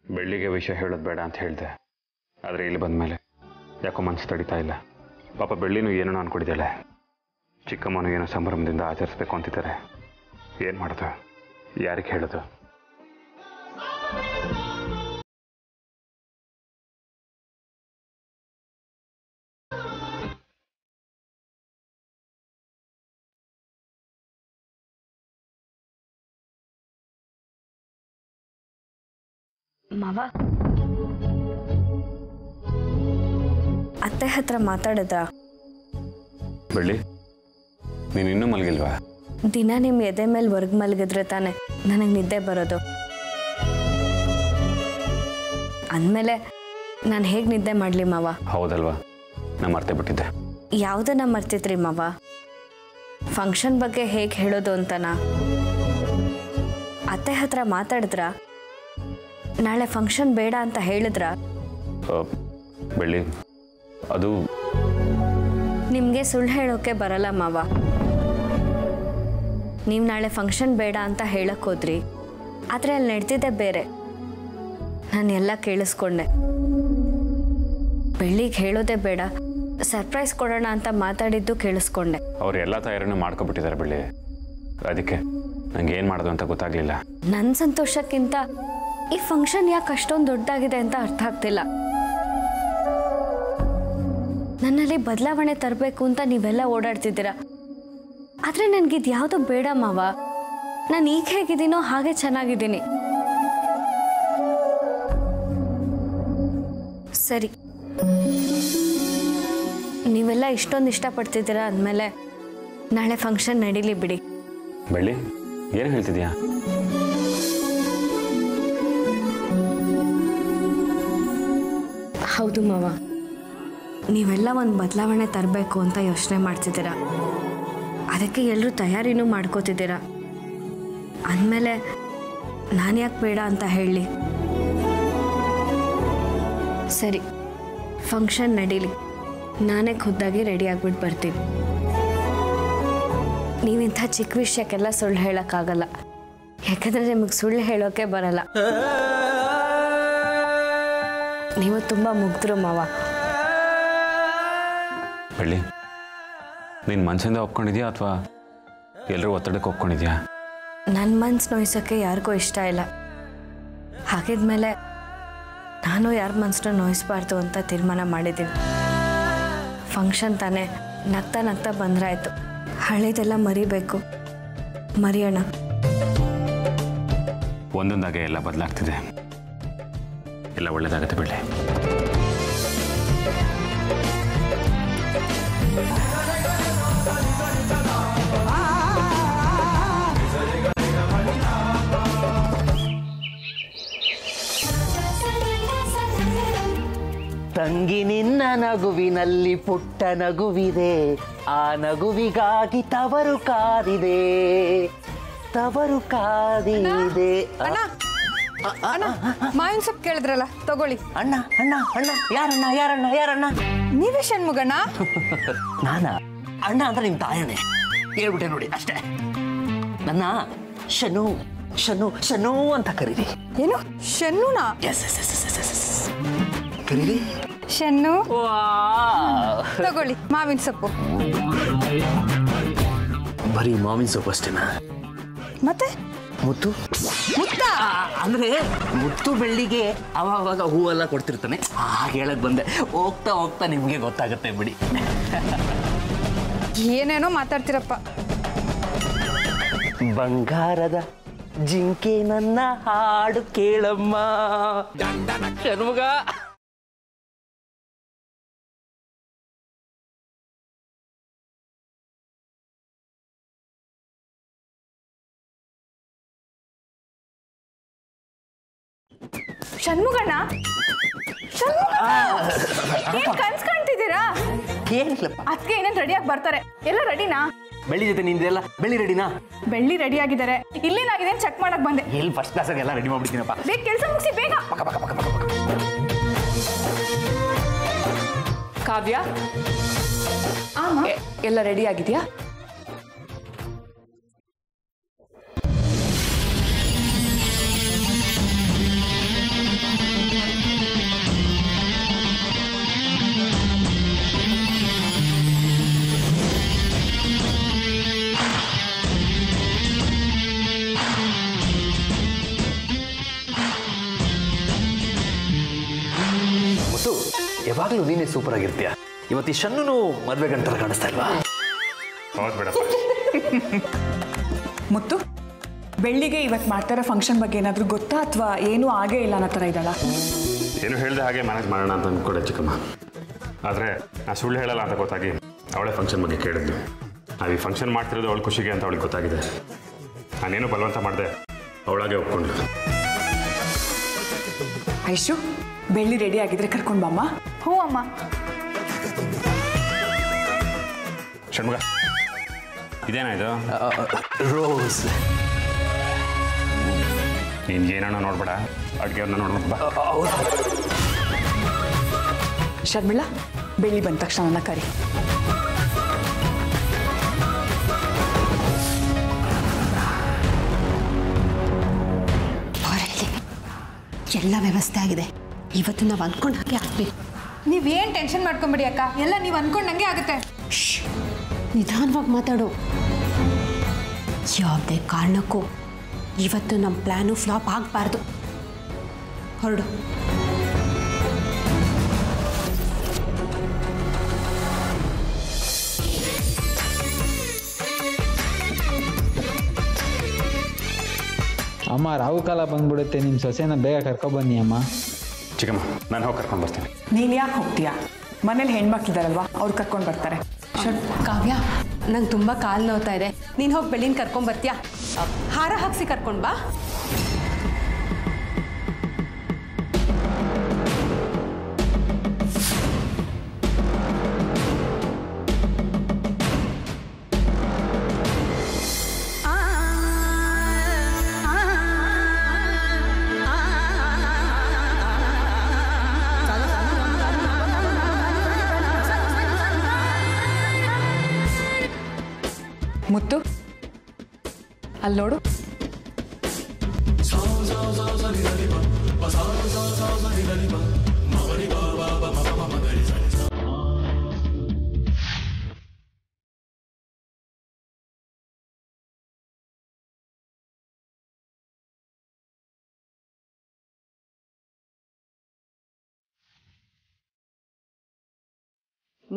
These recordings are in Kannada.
ಬೆಳ್ಳಿಗೆ ವಿಷಯ ಹೇಳೋದು ಬೇಡ ಅಂತ ಹೇಳಿದೆ. ಆದರೆ ಇಲ್ಲಿ ಬಂದ ಮೇಲೆ ಯಾಕೋ ಮನಸ್ಸು ತಡಿತಾ ಇಲ್ಲ. ಪಾಪ ಬೆಳ್ಳಿನೂ ಏನೋ ಅನ್ಕೊಂಡಿದ್ದಾಳೆ. ಚಿಕ್ಕಮ್ಮನೂ ಏನೋ ಸಂಭ್ರಮದಿಂದ ಆಚರಿಸ್ಬೇಕು ಅಂತಿದ್ದಾರೆ. ಏನು ಮಾಡೋದು, ಯಾರಿಗೆ ಹೇಳೋದು? ಮಾವ, ಅತ್ತೆ ಹತ್ರ ಮಾತಾಡಿದ್ರ? ಬೆಳ್ಳಿ, ನೀನು ಇನ್ನೂ ಮಲಗಿಲ್ವಾ? ದಿನ ನಿಮ್ಮ ಎದೆ ಮೇಲೆ ವರ್ಗ್ ಮಲಗಿದ್ರೆ ತಾನೆ ನನಗೆ ನಿದ್ದೆ ಬರೋದು. ಅಂದಮೇಲೆ ನಾನು ಹೇಗೆ ನಿದ್ದೆ ಮಾಡಲಿ ಮಾವ? ಹೌದಲ್ವಾ, ನಾನು ಮರ್ತೇ ಬಿಟ್ಟಿದ್ದೆ. ಯಾವುದನ್ನ ಮರ್ತಿದ್ರಿ ಮಾವ? ಫಂಕ್ಷನ್ ಬಗ್ಗೆ ಹೇಗೆ ಹೇಳೋದು ಅಂತನಾ? ಅತ್ತೆ ಹತ್ರ ಮಾತಾಡಿದ್ರ? ನಾಳೆ ಫಂಕ್ಷನ್ ಬೇಡ ಅಂತ ಹೇಳಿದ್ರ? ಬೆಳ್ಳಿ, ಅದು ನಿಮಗೆ ಸುಳ್ಳು ಹೇಳೋಕೆ ಬರಲ್ಲ ಮಾವ. ನೀವು ನಾಳೆ ಫಂಕ್ಷನ್ ಬೇಡ ಅಂತ ಹೇಳಕ್ ಹೋದ್ರಿ, ಆದರೆ ಅಲ್ಲಿ ನಡೆದಿದ್ದೆ ಬೇರೆ. ನಾನು ಎಲ್ಲ ಕೇಳಿಸ್ಕೊಂಡೆ. ಬೆಳ್ಳಿಗೆ ಹೇಳೋದೇ ಬೇಡ, ಸರ್ಪ್ರೈಸ್ ಕೊಡೋಣ ಅಂತ ಮಾತಾಡಿದ್ದು ಕೇಳಿಸ್ಕೊಂಡೆ. ಅವ್ರು ಎಲ್ಲ ತಯಾರಿನೂ ಮಾಡ್ಕೊಬಿಟ್ಟಿದ್ದಾರೆ ಬೆಳ್ಳಿ. ಅದಕ್ಕೆ ನಂಗೆ ಏನು ಮಾಡೋದು ಅಂತ ಗೊತ್ತಾಗ್ಲಿಲ್ಲ. ನನ್ನ ಸಂತೋಷಕ್ಕಿಂತ ಈ ಫಂಕ್ಷನ್ ಯಾಕೆ ಅಷ್ಟೊಂದು ದೊಡ್ಡದಾಗಿದೆ ಅಂತ ಅರ್ಥ ಆಗ್ತಿಲ್ಲ. ನನ್ನಲ್ಲಿ ಬದಲಾವಣೆ ತರಬೇಕು ಅಂತ ನೀವೆಲ್ಲ ಓಡಾಡ್ತಿದ್ದೀರಾ, ಆದರೆ ನನಗಿದು ಯಾವುದು ಬೇಡ ಮಾವ. ನಾನು ಈಗ ಹೇಗಿದ್ದೀನೋ ಹಾಗೆ ಚೆನ್ನಾಗಿದ್ದೀನಿ. ಸರಿ, ನೀವೆಲ್ಲ ಇಷ್ಟೊಂದು ಇಷ್ಟಪಡ್ತಿದ್ದೀರಾ ಅಂದಮೇಲೆ ನಾಳೆ ಫಂಕ್ಷನ್ ನಡೀಲಿ ಬಿಡಿ. ಬೆಳ್ಳಿ, ಏನು ಹೇಳ್ತಿದ್ಯಾ? ಹೌದು ಮಾವ, ನೀವೆಲ್ಲ ಒಂದು ಬದಲಾವಣೆ ತರಬೇಕು ಅಂತ ಯೋಚನೆ ಮಾಡ್ತಿದ್ದೀರಾ. ಅದಕ್ಕೆ ಎಲ್ಲರೂ ತಯಾರಿನೂ ಮಾಡ್ಕೋತಿದ್ದೀರಾ. ಅಂದಮೇಲೆ ನಾನು ಯಾಕೆ ಬೇಡ ಅಂತ ಹೇಳಿ? ಸರಿ, ಫಂಕ್ಷನ್ ನಡೀಲಿ. ನಾನೇ ಖುದ್ದಾಗಿ ರೆಡಿ ಆಗ್ಬಿಟ್ಟು ಬರ್ತೀನಿ. ನೀವಿಂಥ ಚಿಕ್ಕ ವಿಷಯಕ್ಕೆಲ್ಲ ಸುಳ್ಳು ಹೇಳೋಕ್ಕಾಗಲ್ಲ, ಯಾಕಂದರೆ ನಿಮಗೆ ಸುಳ್ಳು ಹೇಳೋಕೆ ಬರಲ್ಲ. ನೀವು ತುಂಬ ಮುಗ್ಧರು ಮಾವ. ಬೆಳ್ಳಿ, ನೀನು ಮನಸ್ಸಿಂದ ಒಪ್ಕೊಂಡಿದ್ಯಾ ಅಥವಾ ಎಲ್ಲರೂ ಒತ್ತಡಕ್ಕೆ ಒಪ್ಕೊಂಡಿದ್ಯಾ? ನನ್ನ ಮನ್ಸು ನೋಯಿಸೋಕ್ಕೆ ಯಾರಿಗೂ ಇಷ್ಟ ಇಲ್ಲ. ಹಾಗಿದ್ಮೇಲೆ ನಾನು ಯಾರ ಮನಸ್ಸನ್ನು ನೋಯಿಸಬಾರ್ದು ಅಂತ ತೀರ್ಮಾನ ಮಾಡಿದ್ದೀನಿ. ಫಂಕ್ಷನ್ ತಾನೇ, ನಗ್ತಾ ನಗ್ತಾ ಬಂದ್ರಾಯ್ತು. ಹಳೇದೆಲ್ಲ ಮರಿಬೇಕು, ಮರೆಯೋಣ. ಒಂದೊಂದಾಗೆ ಎಲ್ಲ ಬದಲಾಗ್ತಿದೆ. ಎಲ್ಲ ಒಳ್ಳೇದಾಗತ್ತೆ ಬೆಳ್ಳಿ. ತಂಗಿ ನಿನ್ನ ನಗುವಿನಲ್ಲಿ ಪುಟ್ಟ ನಗುವಿದೆ, ಆ ನಗುವಿಗಾಗಿ ತವರು ಕಾದಿದೆ, ತವರು ಕಾದಿದೆ. ಮಾವಿನ ಸೊಪ್ಪು ಕೇಳಿದ್ರಲ್ಲ, ತಗೊಳ್ಳಿ. ಅಣ್ಣ ಅಣ್ಣ ಅಣ್ಣ, ಯಾರಣ್ಣ ಯಾರಣ್ಣ ಯಾರಣ್ಣ? ನೀವೇ ಷಣ್ಮುಗಣ್ಣ? ನಾನ ಅಣ್ಣ ಅಂತ ನಿಮ್ ತಾಯಣೆ ಹೇಳ್ಬಿಟ್ಟೆ ನೋಡಿ ಅಷ್ಟೇ. ನನ್ನ ಶನು ಶನು ಶನು ಅಂತ ಕರೀರಿ. ಏನು ಶನ್ನುನಾ? Yes yes yes yes yes yes ಕರೀರಿ. ಶನ್ನು, ತಗೊಳ್ಳಿ ಮಾವಿನ ಸೊಪ್ಪು. ಬರೀ ಮಾವಿನ ಸೊಪ್ಪು ಅಷ್ಟೇನಾ? ಮತ್ತೆ ಮುತ್ತು? ಮುತ್ತ ಅಂದ್ರೆ ಮುತ್ತು ಬೆಳ್ಳಿಗೆ ಅವಾಗ ಹೂವೆಲ್ಲ ಕೊಡ್ತಿರ್ತಾನೆ, ಹಾಗೆ ಹೇಳಕ್ ಬಂದೆ. ಹೋಗ್ತಾ ಹೋಗ್ತಾ ನಿಮ್ಗೆ ಗೊತ್ತಾಗುತ್ತೆ ಬಿಡಿ. ಏನೇನೋ ಮಾತಾಡ್ತಿರಪ್ಪ. ಬಂಗಾರದ ಜಿಂಕೆ ನನ್ನ ಹಾಡು ಕೇಳಮ್ಮ ಷಣ್ಮುಗ. ಷಣ್ಮುಗಣ್ಣ, ಕನ್ಸ್ ಕಾಣ್ತಿದ್ದೀರಾ? ಏನಿಲ್ಲಪ್ಪ, ಅದಕ್ಕೆ ಏನೇನು ರೆಡಿಯಾಗಿ ಬರ್ತಾರೆ. ಎಲ್ಲ ರೆಡಿನಾ? ಬೆಳ್ಳಿ ಜೊತೆ ನಿಂದೆಲ್ಲ ಬೆಳ್ಳಿ ರೆಡಿನಾ? ಬೆಳ್ಳಿ ರೆಡಿ ಆಗಿದ್ದಾರೆ. ಇಲ್ಲೇನಾಗಿದೆ ಚೆಕ್ ಮಾಡಕ್ ಬಂದೆ. ಎಲ್ಲಿ ಫಸ್ಟ್ ಕ್ಲಾಸ್ ಎಲ್ಲ ರೆಡಿ ಮಾಡ್ಬಿಡ್ತೀನಪ್ಪ. ಬೇಗ ಕೆಲಸ ಮುಗಿಸಿ ಬೇಗ. ಕಾವ್ಯ, ಎಲ್ಲ ರೆಡಿ ಆಗಿದೆಯಾ? ಯಾವಾಗಲೂ ನೀನೇ ಸೂಪರ್ ಆಗಿರ್ತೀಯ. ಇವತ್ತು ಈ ಶನ್ನು ಮದುವೆ ಗಂಟಲು ಕಾಣಿಸ್ತಾ ಇಲ್ವಾ? ಹೌದು ಬೇಡಪ್ಪ. ಮುತ್ತು, ಬೆಳ್ಳಿಗೆ ಇವತ್ತು ಮಾಡ್ತಾರೋ ಫಂಕ್ಷನ್ ಬಗ್ಗೆ ಏನಾದರೂ ಗೊತ್ತಾ ಅಥವಾ ಏನೂ ಆಗೇ ಇಲ್ಲ ಅನ್ನೋ ಥರ ಇದ್ದಾಳ? ಏನು ಹೇಳಿದೆ ಹಾಗೆ ಮ್ಯಾನೇಜ್ ಮಾಡೋಣ ಅಂತ ಅಂದ್ಕೊಡೆ ಚಿಕ್ಕಮ್ಮ. ಆದರೆ ನಾ ಸುಳ್ಳು ಹೇಳಲ್ಲ ಅಂತ ಗೊತ್ತಾಗಿ ಅವಳೇ ಫಂಕ್ಷನ್ ಬಗ್ಗೆ ಕೇಳಿದ್ಲು. ನಾವು ಈ ಫಂಕ್ಷನ್ ಮಾಡ್ತಿರೋದು ಅವಳ ಖುಷಿಗೆ ಅಂತ ಅವಳಿಗೆ ಗೊತ್ತಾಗಿದೆ. ನಾನೇನು ಬಲವಂತ ಮಾಡಿದೆ, ಅವಳಾಗೆ ಒಪ್ಕೊಂಡ್ಲು. ಐಶು, ಬೆಳ್ಳಿ ರೆಡಿ ಆಗಿದ್ರೆ ಕರ್ಕೊಂಡು ಬಾಮ್ಮ. ಹ್ಞೂ ಅಮ್ಮ. ಷಣ್ಮುಗ, ಇದೇನಾಯ್ತು? ರೋಸ್. ನೀನು ಏನೋ ನೋಡ್ಬೇಡ, ಅಡುಗೆಯವ್ರನ್ನ ನೋಡ್ಬೇಕು ಬಾ. ಶರ್ಮಿಳಾ, ಬೆಳ್ಳಿ ಬಂದ ತಕ್ಷಣ ನನ್ನ ಕರಿ. ಎಲ್ಲ ವ್ಯವಸ್ಥೆ ಆಗಿದೆ. ಇವತ್ತು ನಾವು ಅಂದ್ಕೊಂಡು ಹಾಗೆ ಆಗ್ಬೇಕು. ನೀವೇನು ಟೆನ್ಷನ್ ಮಾಡ್ಕೊಂಬಿಡಿ ಅಕ್ಕ, ಎಲ್ಲ ನೀವು ಅಂದ್ಕೊಂಡಂಗೆ ಆಗುತ್ತೆ. ನಿಧಾನವಾಗಿ ಮಾತಾಡು. ಯಾವುದೇ ಕಾರಣಕ್ಕೂ ಇವತ್ತು ನಮ್ಮ ಪ್ಲ್ಯಾನು ಫ್ಲಾಪ್ ಆಗಬಾರ್ದು. ಹೊರಡು. ಅಮ್ಮ, ರಾಹುಕಾಲ ಬಂದ್ಬಿಡುತ್ತೆ. ನಿಮ್ಮ ಸೊಸೆನ ಬೇಗ ಕರ್ಕೊಬನ್ನಿ ಅಮ್ಮ. ಚಿಕ್ಕಮ್ಮ, ನಾನು ಹೋಗಿ ಕರ್ಕೊಂಡು ಬರ್ತೀನಿ. ನೀನು ಯಾಕೆ ಹೋಗ್ತೀಯಾ? ಮನೇಲಿ ಹೆಣ್ಮಕ್ಳಿದಾರಲ್ವಾ, ಅವ್ರು ಕರ್ಕೊಂಡು ಬರ್ತಾರೆ. ಕಾವ್ಯ, ನಂಗೆ ತುಂಬ ಕಾಲು ನೋವ್ತಾ ಇದೆ. ನೀನು ಹೋಗಿ ಬೆಳ್ಳಿನ ಕರ್ಕೊಂಬರ್ತೀಯಾ? ಹಾರ ಹಾಕ್ಸಿ ಕರ್ಕೊಂಡು ಬಾ. ಮುತ್ತು, ಅಲ್ಲಿ ನೋಡು.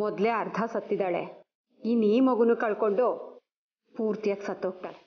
ಮೊದಲೇ ಅರ್ಧ ಸತ್ತಿದ್ದಾಳೆ. ಇನ್ನು ಈ ಮಗುನು ಕಳ್ಕೊಂಡು ಪೂರ್ತಿಯಾಗಿ ಸತ್ತೋಗ್ತಾಳೆ.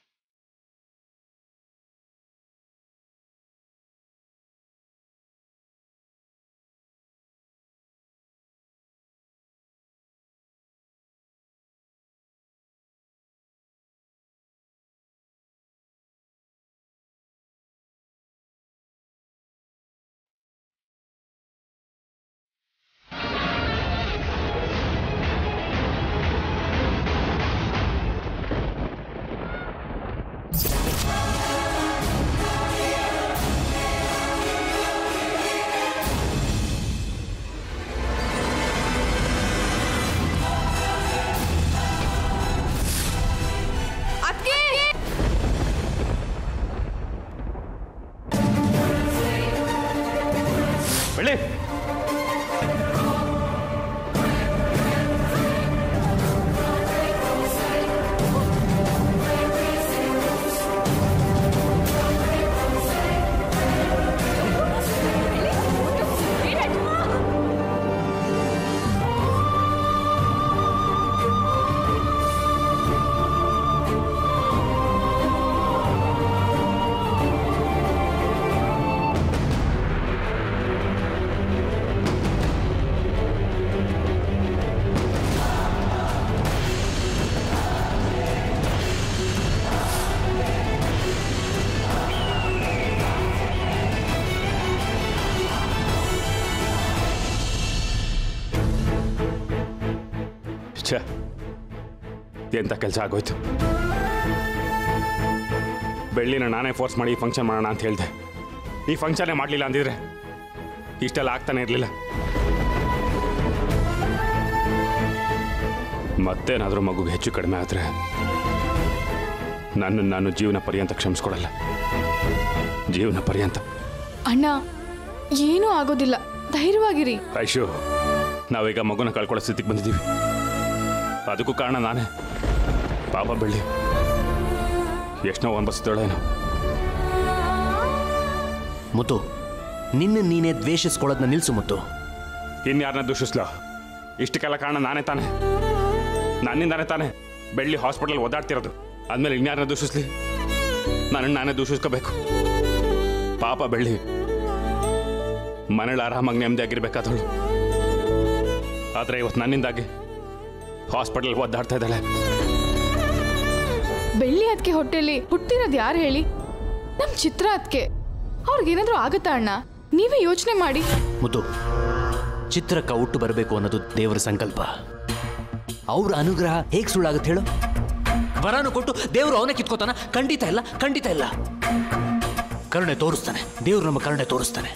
ಬೆಳ್ಳಿ, ಎಂಥ ಕೆಲಸ ಆಗೋಯ್ತು. ಬೆಳ್ಳಿನ ನಾನೇ ಫೋರ್ಸ್ ಮಾಡಿ ಫಂಕ್ಷನ್ ಮಾಡೋಣ ಅಂತ ಹೇಳಿದೆ. ಈ ಫಂಕ್ಷನ್ನೇ ಮಾಡಲಿಲ್ಲ ಅಂದಿದ್ರೆ ಇಷ್ಟೆಲ್ಲ ಆಗ್ತಾನೆ ಇರಲಿಲ್ಲ. ಮತ್ತೇನಾದರೂ ಮಗುಗೆ ಹೆಚ್ಚು ಕಡಿಮೆ ಆದರೆ ನಾನು ಜೀವನ ಪರ್ಯಂತ ಕ್ಷಮಿಸ್ಕೊಡಲ್ಲ. ಜೀವನ ಪರ್ಯಂತ. ಅಣ್ಣ, ಏನೂ ಆಗೋದಿಲ್ಲ, ಧೈರ್ಯವಾಗಿರಿ. ಐಶು, ನಾವೀಗ ಮಗುನ ಕಳ್ಕೊಳ್ಳೋ ಸ್ಥಿತಿಗೆ ಬಂದಿದ್ದೀವಿ. ಅದಕ್ಕೂ ಕಾರಣ ನಾನೇ. ಪಾಪ ಬೆಳ್ಳಿ ಎಷ್ಟೋ ಅನ್ಬಸ್ತಾಳೇನೋ. ಮುತ್ತು, ನಿನ್ನ ನೀನೇ ದ್ವೇಷಿಸ್ಕೊಳ್ಳೋದನ್ನ ನಿಲ್ಲಿಸು ಮುತ್ತು. ಇನ್ಯಾರನ್ನ ದೂಷಿಸ್ಲೋ? ಇಷ್ಟಕ್ಕೆಲ್ಲ ಕಾರಣ ನಾನೇ ತಾನೆ, ನನ್ನಿಂದಾನೇ ತಾನೆ ಬೆಳ್ಳಿ ಹಾಸ್ಪಿಟಲ್ ಓದಾಡ್ತಿರೋದು. ಆದ್ಮೇಲೆ ಇನ್ಯಾರನ್ನ ದೂಷಿಸ್ಲಿ? ನನ್ನನ್ನು ನಾನೇ ದೂಷಿಸ್ಕೋಬೇಕು. ಪಾಪ ಬೆಳ್ಳಿ ಮನೇಲಿ ಆರಾಮಾಗಿ ನೆಮ್ಮದಿಯಾಗಿರ್ಬೇಕಾದವಳು. ಆದರೆ ಇವತ್ತು ನನ್ನಿಂದಾಗಿ ಹಾಸ್ಪಿಟಲ್ ಓದಾಡ್ತಾ ಇದ್ದಾಳೆ. ಬೆಳ್ಳಿ ಅದಕ್ಕೆ ಹೊಟ್ಟೆಲಿ ಹುಟ್ಟಿರೋದು ಯಾರು ಹೇಳಿ? ನಮ್ಮ ಚಿತ್ರ ಅದಕ್ಕೆ. ಅವ್ರಿಗೇನಾದ್ರೂ ಆಗುತ್ತಾ ಅಣ್ಣ? ನೀವೇ ಯೋಚನೆ ಮಾಡಿ. ಮುದ್ದು, ಚಿತ್ರಕ್ಕ ಹುಟ್ಟು ಬರಬೇಕು ಅನ್ನೋದು ದೇವರ ಸಂಕಲ್ಪ. ಅವ್ರ ಅನುಗ್ರಹ ಹೇಗೆ ಸುಳ್ಳಾಗುತ್ತೆ ಹೇಳು? ವರನು ಕೊಟ್ಟು ದೇವರು ಅವನೇ ಕಿತ್ಕೋತಾನ? ಖಂಡಿತ ಇಲ್ಲ, ಖಂಡಿತ ಇಲ್ಲ. ಕರುಣೆ ತೋರಿಸ್ತಾನೆ ದೇವ್ರು, ನಮ್ಮ ಕರುಣೆ ತೋರಿಸ್ತಾನೆ.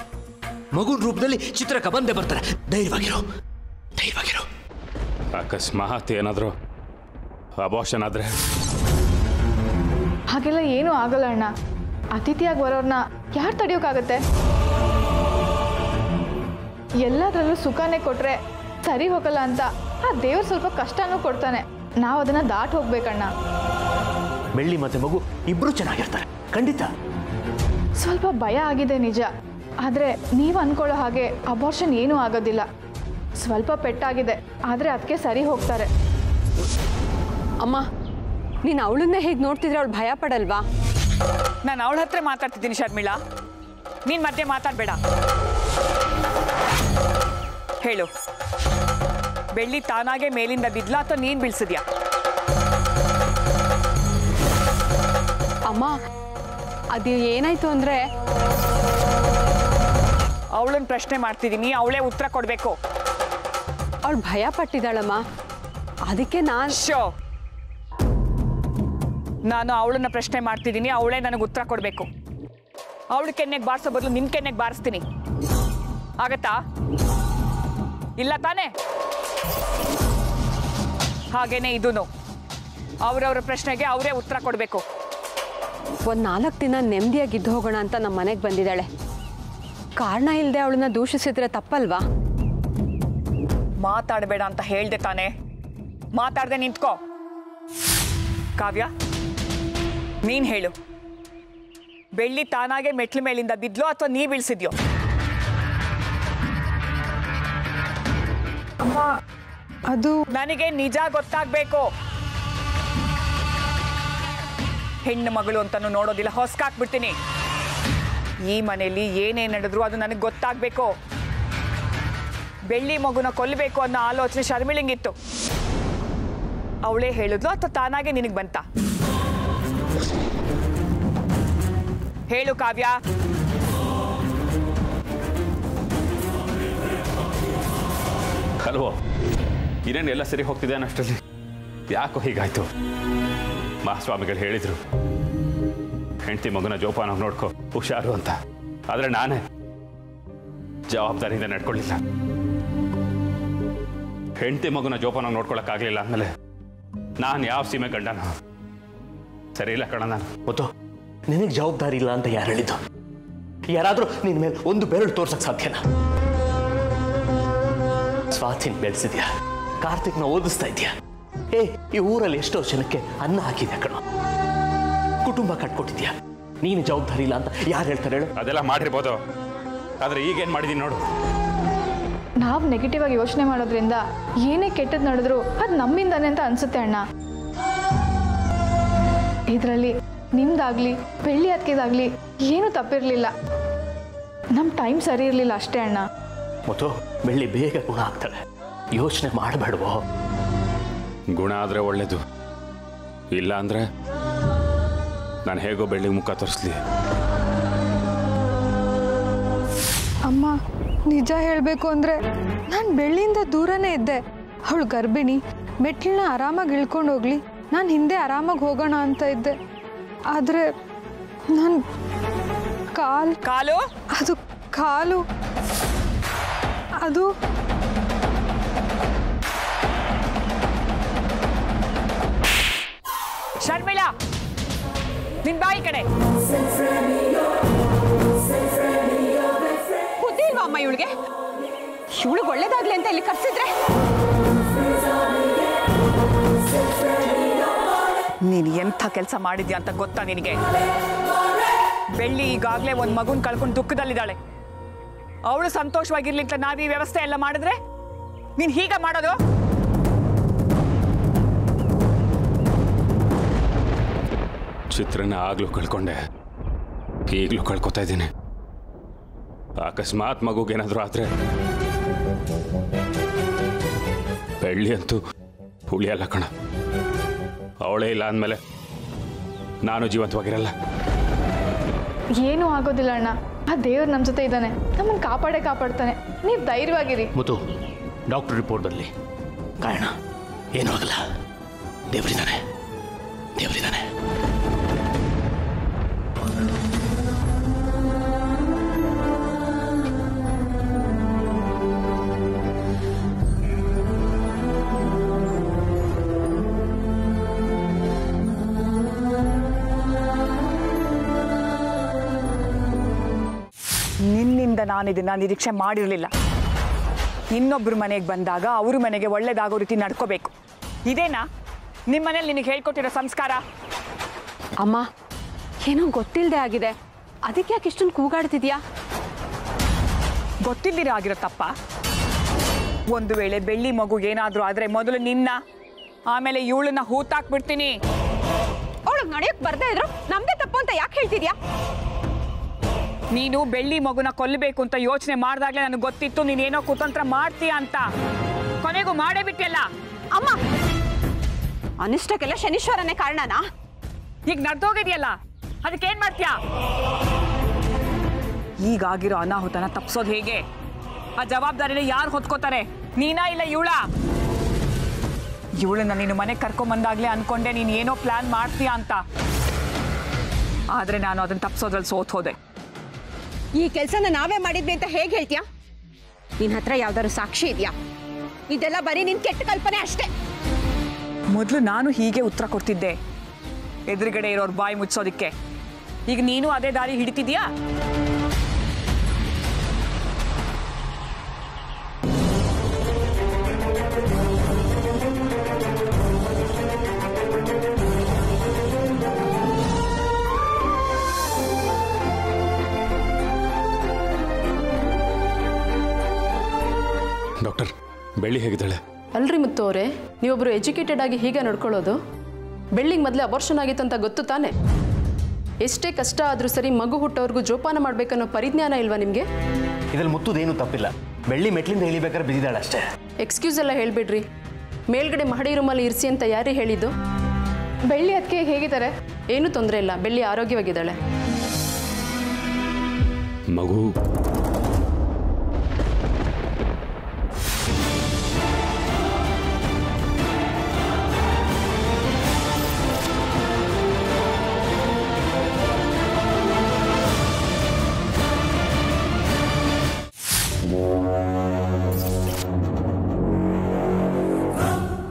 ಮಗುನ ರೂಪದಲ್ಲಿ ಚಿತ್ರಕ್ಕ ಬಂದೇ ಬರ್ತಾರೆ. ಧೈರ್ಯವಾಗಿರೋ, ಧೈರ್ಯವಾಗಿರೋ. ಅಕಸ್ಮಾತ್ ಏನಾದರೂ ಅಬೋಷನ್ ಆದ್ರೆ? ಹಾಗೆಲ್ಲ ಏನೂ ಆಗಲ್ಲ ಅಣ್ಣ. ಅತಿಥಿಯಾಗಿ ಬರೋರ್ನ ಯಾರು ತಡೆಯೋಕ್ಕಾಗತ್ತೆ? ಎಲ್ಲದರಲ್ಲೂ ಸುಖನೇ ಕೊಟ್ರೆ ಸರಿ ಹೋಗಲ್ಲ ಅಂತ ಆ ದೇವ್ರು ಸ್ವಲ್ಪ ಕಷ್ಟನೂ ಕೊಡ್ತಾನೆ. ನಾವು ಅದನ್ನ ದಾಟ್ ಹೋಗ್ಬೇಕಣ್ಣ. ಬೆಳ್ಳಿ ಮತ್ತೆ ಮಗು ಇಬ್ರು ಚೆನ್ನಾಗಿರ್ತಾರೆ, ಖಂಡಿತ. ಸ್ವಲ್ಪ ಭಯ ಆಗಿದೆ ನಿಜ, ಆದರೆ ನೀವು ಅನ್ಕೊಳ್ಳೋ ಹಾಗೆ ಅಬೋರ್ಷನ್ ಏನೂ ಆಗೋದಿಲ್ಲ. ಸ್ವಲ್ಪ ಪೆಟ್ಟಾಗಿದೆ, ಆದರೆ ಅದಕ್ಕೆ ಸರಿ ಹೋಗ್ತಾರೆ. ಅಮ್ಮ, ನೀನು ಅವಳನ್ನೇ ಹೇಗೆ ನೋಡ್ತಿದ್ರೆ ಅವಳು ಭಯ ಪಡಲ್ವಾ? ನಾನು ಅವಳ ಹತ್ರ ಮಾತಾಡ್ತಿದ್ದೀನಿ ಶರ್ಮಿಳಾ, ನೀನು ಮಧ್ಯೆ ಮಾತಾಡಬೇಡ. ಹೇಳು, ಬೆಳ್ಳಿ ತಾನಾಗೆ ಮೇಲಿಂದ ಬಿದ್ಲಾ ಅಥವಾ ನೀನು ಬೀಳ್ಸಿದ್ಯಾ? ಅಮ್ಮ, ಅದು ಏನಾಯ್ತು ಅಂದರೆ ಅವಳನ್ನ ಪ್ರಶ್ನೆ ಮಾಡ್ತಿದ್ದೀನಿ, ಅವಳೇ ಉತ್ತರ ಕೊಡಬೇಕು. ಅವಳು ಭಯ ಪಟ್ಟಿದ್ದಾಳಮ್ಮ, ಅದಕ್ಕೆ ನಾನು ಅವಳನ್ನ ಪ್ರಶ್ನೆ ಮಾಡ್ತಿದ್ದೀನಿ, ಅವಳೇ ನನಗೆ ಉತ್ತರ ಕೊಡಬೇಕು. ಅವಳು ಕೆನ್ನೆಗೆ ಬಾರಿಸೋ ಬದಲು ನಿನ್ನ ಕೆನ್ನೆಗೆ ಬಾರಿಸ್ತೀನಿ, ಆಗತ್ತಾ? ಇಲ್ಲ ತಾನೇ? ಹಾಗೇನೆ ಇದೂನು, ಅವರವರ ಪ್ರಶ್ನೆಗೆ ಅವರೇ ಉತ್ತರ ಕೊಡಬೇಕು. ಒಂದು 4 ದಿನ ನೆಮ್ಮದಿಯಾಗಿದ್ದು ಹೋಗೋಣ ಅಂತ ನಮ್ಮ ಮನೆಗೆ ಬಂದಿದ್ದಾಳೆ. ಕಾರಣ ಇಲ್ಲದೆ ಅವಳನ್ನ ದೂಷಿಸಿದ್ರೆ ತಪ್ಪಲ್ವಾ? ಮಾತಾಡಬೇಡ ಅಂತ ಹೇಳ್ದೆ ತಾನೆ, ಮಾತಾಡದೆ ನಿಂತ್ಕೋ. ಕಾವ್ಯ, ನೀನ್ ಹೇಳು, ಬೆಳ್ಳಿ ತಾನಾಗೆ ಮೆಟ್ಲು ಮೇಲಿಂದ ಬಿದ್ಲೋ ಅಥವಾ ನೀ ಬೀಳ್ಸಿದ್ಯೋ? ಅಮ್ಮ, ಅದು ನನಗೆ ನಿಜ ಗೊತ್ತಾಗ್ಬೇಕು. ಹೆಣ್ಣು ಮಗಳು ಅಂತಾನು ನೋಡೋದಿಲ್ಲ, ಹೊಸ್ಕಾಕ್ಬಿಡ್ತೀನಿ. ಈ ಮನೆಯಲ್ಲಿ ಏನೇನು ನಡೆದ್ರು ಅದು ನನಗೆ ಗೊತ್ತಾಗ್ಬೇಕು. ಬೆಳ್ಳಿ ಮಗುನ ಕೊಲ್ಲಬೇಕು ಅನ್ನೋ ಆಲೋಚನೆ ಶರ್ಮಿಳಿಂಗಿತ್ತು. ಅವಳೇ ಹೇಳಿದ್ಲು ಅಥವಾ ತಾನಾಗೆ ನಿನಗೆ ಬಂತ? ಹೇಳು ಕಾವ್ಯ. ಅಲ್ವೋ, ಇನ್ನೇನು ಎಲ್ಲ ಸರಿ ಹೋಗ್ತಿದೆ ಅನ್ನಷ್ಟರಲ್ಲಿ ಯಾಕೋ ಹೀಗಾಯ್ತು? ಮಹಾಸ್ವಾಮಿಗಳು ಹೇಳಿದ್ರು ಹೆಂಡತಿ ಮಗುನ ಜೋಪಾನಾಗಿ ನೋಡ್ಕೋ, ಹುಷಾರು ಅಂತ. ಆದರೆ ನಾನೇ ಜವಾಬ್ದಾರಿಯಿಂದ ನಡ್ಕೊಳ್ಳಿಲ್ಲ. ಹೆಂಡತಿ ಮಗುನ ಜೋಪಾನಾಗಿ ನೋಡ್ಕೊಳಕ್ಕಾಗಲಿಲ್ಲ ಅಂದಮೇಲೆ ನಾನು ಯಾವ ಸೀಮೆ ಗಂಡನ? ಸರಿ ಇಲ್ಲ ಕಣ. ನಾನು ಗೊತ್ತು, ನಿನಗೆ ಜವಾಬ್ದಾರಿ ಇಲ್ಲ ಅಂತ ಯಾರು ಹೇಳಿದ್ದು? ಯಾರಾದರೂ ನಿನ್ನ ಮೇಲೆ ಒಂದು ಬೆರಳು ತೋರ್ಸಕ್ ಸಾಧ್ಯನಾ? ಸ್ವಾತಿನ ಬೆಳೆಸಿದ್ಯಾ, ಕಾರ್ತಿಕ್ನ ಓದಿಸ್ತಾ ಇದೆಯಾ? ಈ ಊರಲ್ಲಿ ಎಷ್ಟೋ ಜನಕ್ಕೆ ಅನ್ನ ಹಾಕಿದ್ಯಾ ಕಣ, ಕುಟುಂಬ ಕಟ್ಕೊಟ್ಟಿದ್ಯಾ. ನೀನು ಜವಾಬ್ದಾರಿ ಇಲ್ಲ ಅಂತ ಯಾರು ಹೇಳ್ತಾರೆ ಹೇಳು? ಅದೆಲ್ಲ ಮಾಡಿರ್ಬೋದು, ಆದರೆ ಈಗೇನು ಮಾಡಿದೀನಿ ನೋಡು. ನಾವು ನೆಗೆಟಿವ್ ಆಗಿ ಯೋಚನೆ ಮಾಡೋದ್ರಿಂದ ಏನೇ ಕೆಟ್ಟದ್ದು ನಡೆದ್ರು ಅದು ನಮ್ಮಿಂದಾನೆ ಅಂತ ಅನ್ಸುತ್ತೆ ಅಣ್ಣ. ಇದರಲ್ಲಿ ನಿಮ್ದಾಗ್ಲಿ ಬೆಳ್ಳಿ ಅದಕ್ಕಿದಾಗ್ಲಿ ಏನೂ ತಪ್ಪಿರಲಿಲ್ಲ. ನಮ್ಮ ಟೈಮ್ ಸರಿ ಇರಲಿಲ್ಲ ಅಷ್ಟೇ ಅಣ್ಣ. ಮತ್ತು ಬೆಳ್ಳಿ ಬೇಗ ಗುಣ ಆಗ್ತಾಳೆ, ಯೋಚನೆ ಮಾಡಬೇಡವೋ? ಗುಣ ಆದರೆ ಒಳ್ಳೇದು, ಇಲ್ಲ ಅಂದರೆ ನಾನು ಹೇಗೋ ಬೆಳ್ಳಿಗೆ ಮುಖ ತೋರಿಸ್ಲಿ. ಅಮ್ಮ, ನಿಜ ಹೇಳಬೇಕು ಅಂದರೆ ನಾನು ಬೆಳ್ಳಿಯಿಂದ ದೂರನೇ ಇದ್ದೆ. ಅವಳು ಗರ್ಭಿಣಿ, ಮೆಟ್ಲನ್ನ ಆರಾಮಾಗಿ ಇಳ್ಕೊಂಡು ಹೋಗ್ಲಿ, ನಾನು ಹಿಂದೆ ಆರಾಮಾಗಿ ಹೋಗೋಣ ಅಂತ ಇದ್ದೆ. ಆದರೆ ನಾನು ಕಾಲು ಅದು ಶರ್ಮಿಳಾ, ನಿನ್ ಬಾಯಿ ಕಡೆ. ಬುದ್ಧಿ ಇಲ್ವಾ ಅಮ್ಮ ಇವಳಿಗೆ? ಇವಳಿಗೆ ಒಳ್ಳೇದಾಗ್ಲಿ ಅಂತ ಇಲ್ಲಿ ಕರ್ಸಿದ್ರೆ ನೀನು ಎಂಥ ಕೆಲಸ ಮಾಡಿದ್ಯಾ ಅಂತ ಗೊತ್ತಾ ನಿನಗೆ? ಬೆಳ್ಳಿ ಈಗಾಗಲೇ ಒಂದು ಮಗುನ ಕಳ್ಕೊಂಡು ದುಃಖದಲ್ಲಿದ್ದಾಳೆ. ಅವಳು ಸಂತೋಷವಾಗಿರ್ಲಿ ಅಂತ ನಾವು ಈ ವ್ಯವಸ್ಥೆ ಎಲ್ಲ ಮಾಡಿದ್ರೆ ನೀನು ಹೀಗೆ ಮಾಡೋದು? ಚಿತ್ರನ ಆಗ್ಲೂ ಕಳ್ಕೊಂಡೆ, ಈಗಲೂ ಕಳ್ಕೊತಾ ಇದ್ದೀನಿ. ಅಕಸ್ಮಾತ್ ಮಗುಗೇನಾದರೂ ಆದರೆ ಬೆಳ್ಳಿ ಅಂತೂ ಉಳಿಯಲ್ಲ ಕಣ. ಅವಳೇ ಇಲ್ಲ ಅಂದಮೇಲೆ ನಾನು ಜೀವಂತವಾಗಿರಲ್ಲ. ಏನೂ ಆಗೋದಿಲ್ಲ ಅಣ್ಣ. ಆ ದೇವ್ರು ನಮ್ಮ ಜೊತೆ ಇದ್ದಾನೆ, ನಮ್ಮನ್ನು ಕಾಪಾಡ್ತಾನೆ. ನೀವು ಧೈರ್ಯವಾಗಿರಿ. ಮುತ್ತು, ಡಾಕ್ಟರ್ ರಿಪೋರ್ಟ್ ಬರಲಿ, ಕಾರಣ ಏನೂ ಆಗಲ್ಲ. ದೇವರಿದ್ದಾನೆ. ನಿನ್ನಿಂದ ನಾನು ಇದನ್ನ ನಿರೀಕ್ಷೆ ಮಾಡಿರಲಿಲ್ಲ. ಇನ್ನೊಬ್ಬರು ಮನೆಗೆ ಬಂದಾಗ ಅವ್ರ ಮನೆಗೆ ಒಳ್ಳೇದಾಗೋ ರೀತಿ ನಡ್ಕೋಬೇಕು. ಇದೇನಾ ನಿಮ್ಮ ಮನೇಲಿ ನಿನಗೆ ಹೇಳ್ಕೊಟ್ಟಿರೋ ಸಂಸ್ಕಾರ? ಅಮ್ಮ, ಏನೋ ಗೊತ್ತಿಲ್ಲದೆ ಆಗಿದೆ, ಅದಕ್ಕೆ ಯಾಕೆ ಇಷ್ಟೊಂದು ಕೂಗಾಡ್ತಿದ್ಯಾ? ಗೊತ್ತಿಲ್ದಿರ ಆಗಿರೋ ತಪ್ಪ? ಒಂದು ವೇಳೆ ಬೆಳ್ಳಿ ಮಗುಗೆ ಏನಾದರೂ ಆದರೆ ಮೊದಲು ನಿನ್ನ, ಆಮೇಲೆ ಇವಳನ್ನ ಹೂತಾಕ್ಬಿಡ್ತೀನಿ. ಅವಳಿಗೆ ನಡೆಯಕ್ಕೆ ಬರ್ದೇ ಇದ್ರು ನಮ್ದೇ ತಪ್ಪು ಅಂತ ಯಾಕೆ ಹೇಳ್ತಿದ್ಯಾ? ನೀನು ಬೆಳ್ಳಿ ಮಗುನ ಕೊಲ್ಲಬೇಕು ಅಂತ ಯೋಚನೆ ಮಾಡಿದಾಗಲೇ ನನಗೆ ಗೊತ್ತಿತ್ತು ನೀನೇನೋ ಕುತಂತ್ರ ಮಾಡ್ತೀಯ ಅಂತ. ಕೊನೆಗೂ ಮಾಡೇ ಬಿಟ್ಟಿಯಲ್ಲ. ಅಮ್ಮ, ಅನಿಷ್ಟಕ್ಕೆಲ್ಲ ಶನೀಶ್ವರನೇ ಕಾರಣನಾ? ಈಗ ನಡ್ದೋಗಿದೆಯಲ್ಲ, ಅದಕ್ಕೇನ್ ಮಾಡ್ತೀಯಾ? ಈಗಾಗಿರೋ ಅನಾಹುತನ ತಪ್ಸೋದು ಹೇಗೆ? ಆ ಜವಾಬ್ದಾರಿನ ಯಾರು ಹೊತ್ಕೋತಾರೆ? ನೀನಾ ಇಲ್ಲ ಇವಳ? ಇವಳನ್ನ ನೀನು ಮನೆಗೆ ಕರ್ಕೊಂಬಂದಾಗ್ಲೇ ಅನ್ಕೊಂಡೆ ನೀನು ಏನೋ ಪ್ಲಾನ್ ಮಾಡ್ತೀಯಾ ಅಂತ. ಆದ್ರೆ ನಾನು ಅದನ್ನ ತಪ್ಸೋದ್ರಲ್ಲಿ ಸೋತ್ ಹೋದೆ. ಈ ಕೆಲಸನ ನಾವೇ ಮಾಡಿದ್ವಿ ಅಂತ ಹೇಗೆ ಹೇಳ್ತೀಯಾ? ನಿನ್ನ ಹತ್ರ ಯಾವ್ದಾದ್ರು ಸಾಕ್ಷಿ ಇದೆಯಾ? ಇದೆಲ್ಲ ಬರೀ ನಿನ್ ಕೆಟ್ಟ ಕಲ್ಪನೆ ಅಷ್ಟೇ. ಮೊದಲು ನಾನು ಹೀಗೆ ಉತ್ತರ ಕೊಡ್ತಿದ್ದೆ, ಎದುರುಗಡೆ ಇರೋರ್ ಬಾಯಿ ಮುಚ್ಚೋದಿಕ್ಕೆ. ಈಗ ನೀನು ಅದೇ ದಾರಿ ಹಿಡಿತಿದ್ಯಾ? ಡಾಕ್ಟರ್, ಬೆಳ್ಳಿ ಹೇಗಿದ್ದಾಳೆ? ಅಲ್ರಿ ಮುತ್ತು ಅವರೇ, ನೀವೊಬ್ಬರು ಎಜುಕೇಟೆಡ್ ಆಗಿ ಹೀಗೆ ನಡ್ಕೊಳ್ಳೋದು? ಬೆಳ್ಳಿಗೆ ಮೊದಲೇ ಅಬಾರ್ಷನ್ ಆಗಿತ್ತು ಅಂತ ಗೊತ್ತು ತಾನೆ? ಎಷ್ಟೇ ಕಷ್ಟ ಆದರೂ ಸರಿ ಮಗು ಹುಟ್ಟೋರ್ಗೂ ಜೋಪಾನ ಮಾಡಬೇಕನ್ನೋ ಪರಿಜ್ಞಾನ ಇಲ್ವಾ ನಿಮಗೆ? ಇದ್ರಲ್ಲಿ ಮುತ್ತುದೇನು ತಪ್ಪಿಲ್ಲ. ಬೆಳ್ಳಿ ಮೆಟ್ಲಿಂದ ಇಳಿಬೇಕಾದ್ರೆ ಬಿದ್ದಿದ್ದಾಳೆ ಅಷ್ಟೇ. ಎಕ್ಸ್ಕ್ಯೂಸ್ ಎಲ್ಲ ಹೇಳ್ಬಿಡ್ರಿ. ಮೇಲ್ಗಡೆ ಮಹಡಿ ರೂಮಲ್ಲಿ ಇರಿಸಿ ಅಂತ ಯಾರೇ ಹೇಳಿದ್ದು? ಬೆಳ್ಳಿ ಅದಕ್ಕೆ ಹೇಗಿದ್ದಾರೆ? ಏನೂ ತೊಂದರೆ ಇಲ್ಲ, ಬೆಳ್ಳಿ ಆರೋಗ್ಯವಾಗಿದ್ದಾಳೆ. ಮಗು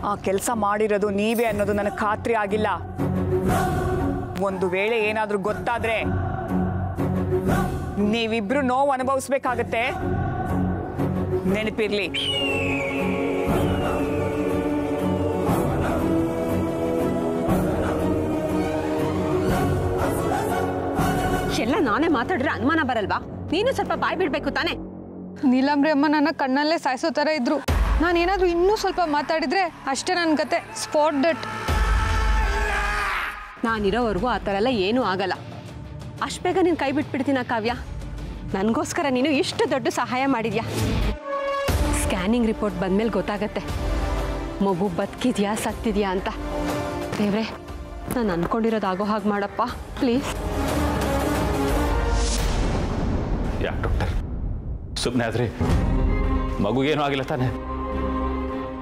ಆ ಕೆಲಸ ಮಾಡಿರೋದು ನೀವೇ ಅನ್ನೋದು ನನಗೆ ಖಾತ್ರಿ ಆಗಿಲ್ಲ. ಒಂದು ವೇಳೆ ಏನಾದ್ರೂ ಗೊತ್ತಾದ್ರೆ ನೀವಿಬ್ರು ನೋವು ಅನುಭವಿಸ್ಬೇಕಾಗತ್ತೆ, ನೆನಪಿರ್ಲಿ. ಎಲ್ಲ ನಾನೇ ಮಾತಾಡಿದ್ರೆ ಅನುಮಾನ ಬರಲ್ವಾ? ನೀನು ಸ್ವಲ್ಪ ಬಾಯ್ ಬಿಡ್ಬೇಕು ತಾನೆ. ನೀಲಂಬ್ರಿ ಅಮ್ಮ ನನ್ನ ಕಣ್ಣಲ್ಲೇ ಸಾಯಿಸೋ ಥರ ಇದ್ರು. ನಾನೇನಾದರೂ ಇನ್ನೂ ಸ್ವಲ್ಪ ಮಾತಾಡಿದ್ರೆ ಅಷ್ಟೇ ನನ್ನ ಕತೆ ಸ್ಪಾಟ್ ಡೆಟ್. ನಾನಿರೋವರೆಗೂ ಆ ಥರ ಎಲ್ಲ ಏನೂ ಆಗಲ್ಲ. ಅಷ್ಟು ಬೇಗ ನೀನು ಕೈ ಬಿಟ್ಬಿಡ್ತೀನ ಕಾವ್ಯ? ನನಗೋಸ್ಕರ ನೀನು ಇಷ್ಟು ದೊಡ್ಡ ಸಹಾಯ ಮಾಡಿದ್ಯಾ. ಸ್ಕ್ಯಾನಿಂಗ್ ರಿಪೋರ್ಟ್ ಬಂದಮೇಲೆ ಗೊತ್ತಾಗತ್ತೆ ಮಗು ಬದುಕಿದ್ಯಾ ಸತ್ತಿದ್ಯಾ ಅಂತ. ದೇವ್ರೆ, ನಾನು ಅನ್ಕೊಂಡಿರೋದು ಆಗೋ ಹಾಗೆ ಮಾಡಪ್ಪ ಪ್ಲೀಸ್. ಯಾಕೆ ಡಾಕ್ಟರ್ ಸುಮ್ಮನೆ ಆದ್ರೆ? ಮಗುಗೇನೂ ಆಗಿಲ್ಲ ತಾನೆ?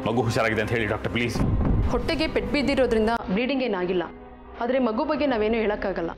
ಮಗು ಹುಷಾರಾಗಿದೆ ಅಂತ ಹೇಳಿ ಡಾಕ್ಟರ್ ಪ್ಲೀಸ್. ಹೊಟ್ಟೆಗೆ ಪೆಟ್ಟು ಬಿದ್ದಿರೋದ್ರಿಂದ ಬ್ಲೀಡಿಂಗ್ ಏನಾಗಿಲ್ಲ, ಆದರೆ ಮಗು ಬಗ್ಗೆ ನಾವೇನೂ ಹೇಳೋಕ್ಕಾಗಲ್ಲ.